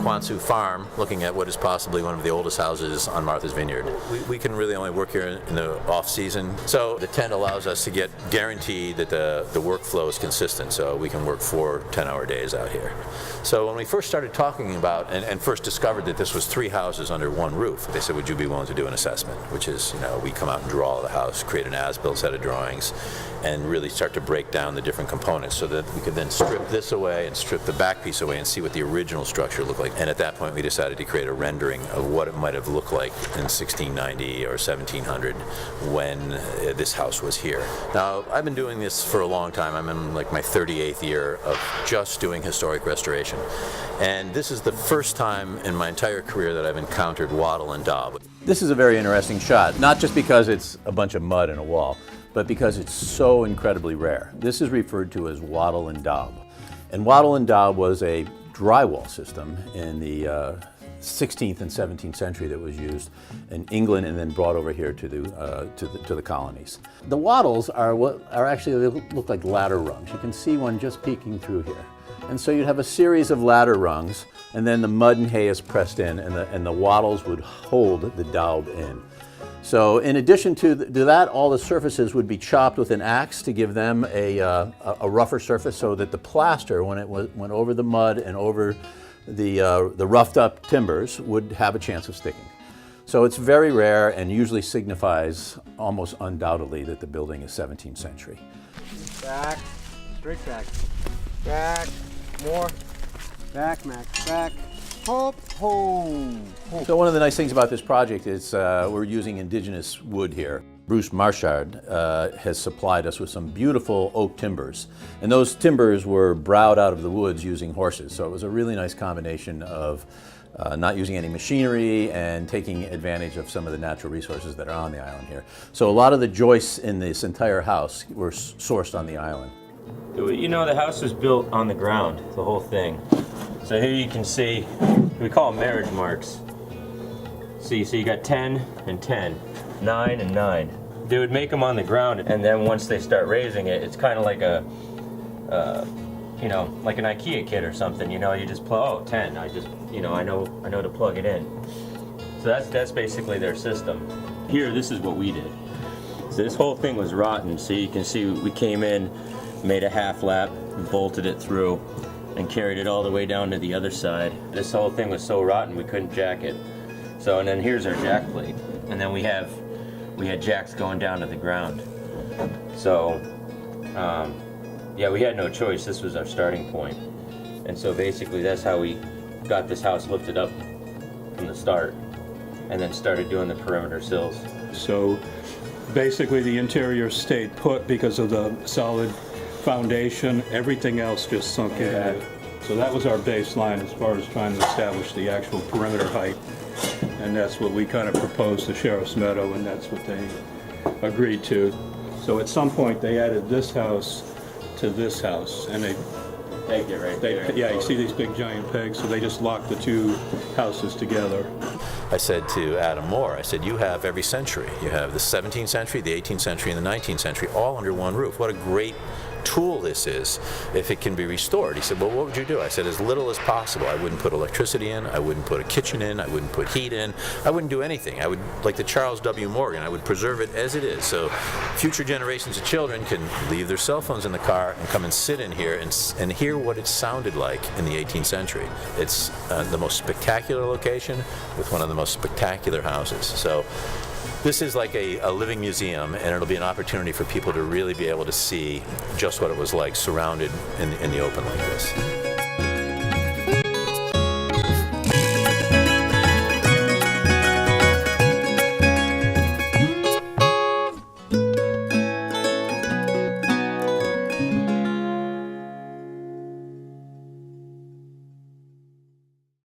Quansoo Farm, looking at what is possibly one of the oldest houses on Martha's Vineyard. We can really only work here in the off season, so the tent allows us to get guaranteed that the workflow is consistent, so we can work 4 10-hour days out here. So when we first started talking about and first discovered that this was 3 houses under one roof, they said, would you be willing to do an assessment? Which is, we come out and draw the house, create an as-built set of drawings, and really start to break down the different components so that we could then strip this away and strip the back piece away and see what the original structure looked like. And at that point we decided to create a rendering of what it might have looked like in 1690 or 1700 when this house was here. Now, I've been doing this for a long time. I'm in like my 38th year of just doing historic restoration. And this is the first time in my entire career that I've encountered wattle and daub. This is a very interesting shot, not just because it's a bunch of mud in a wall, but because it's so incredibly rare. This is referred to as wattle and daub. And wattle and daub was a drywall system in the 16th and 17th century that was used in England and then brought over here to the colonies. The wattles are actually, they look like ladder rungs. You can see one just peeking through here. And so you'd have a series of ladder rungs, and then the mud and hay is pressed in, and the wattles would hold the daub in. So in addition to that, all the surfaces would be chopped with an axe to give them a rougher surface so that the plaster, when it went over the mud and over the roughed up timbers, would have a chance of sticking. So it's very rare and usually signifies almost undoubtedly that the building is 17th century. Back, straight back, back, more, back, Max, back. Hop, ho, ho. So one of the nice things about this project is we're using indigenous wood here. Bruce Marchard has supplied us with some beautiful oak timbers. And those timbers were browed out of the woods using horses. So it was a really nice combination of not using any machinery and taking advantage of some of the natural resources that are on the island here. So a lot of the joists in this entire house were sourced on the island. The house was built on the ground, the whole thing. So here you can see, we call them marriage marks. See, so you got 10 and 10, 9 and 9. They would make them on the ground, and then once they start raising it, it's kind of like a, like an IKEA kit or something. You just plug, 10. I know to plug it in. So that's basically their system. Here, this is what we did. So this whole thing was rotten. So you can see we came in, made a half lap, bolted it through, and carried it all the way down to the other side. This whole thing was so rotten we couldn't jack it. So, and then here's our jack plate. And then we had jacks going down to the ground. So, yeah, we had no choice. This was our starting point. And so basically that's how we got this house lifted up from the start and then started doing the perimeter sills. So basically the interior stayed put because of the solid foundation. Everything else just sunk in. So that was our baseline as far as trying to establish the actual perimeter height. And that's what we kind of proposed to Sheriff's Meadow, and that's what they agreed to. So at some point they added this house to this house, and they pegged it right there. Yeah, you see these big giant pegs, so they just locked the 2 houses together. I said to Adam Moore, I said, you have every century. You have the 17th century, the 18th century, and the 19th century all under one roof. What a great tool this is if it can be restored. He said, well, what would you do? I said, as little as possible. I wouldn't put electricity in, I wouldn't put a kitchen in, I wouldn't put heat in, I wouldn't do anything. I would, like the Charles W. Morgan, I would preserve it as it is. So future generations of children can leave their cell phones in the car and come and sit in here and hear what it sounded like in the 18th century. It's the most spectacular location with one of the most spectacular houses. So this is like a living museum, and it'll be an opportunity for people to really be able to see just what it was like surrounded in the open like this.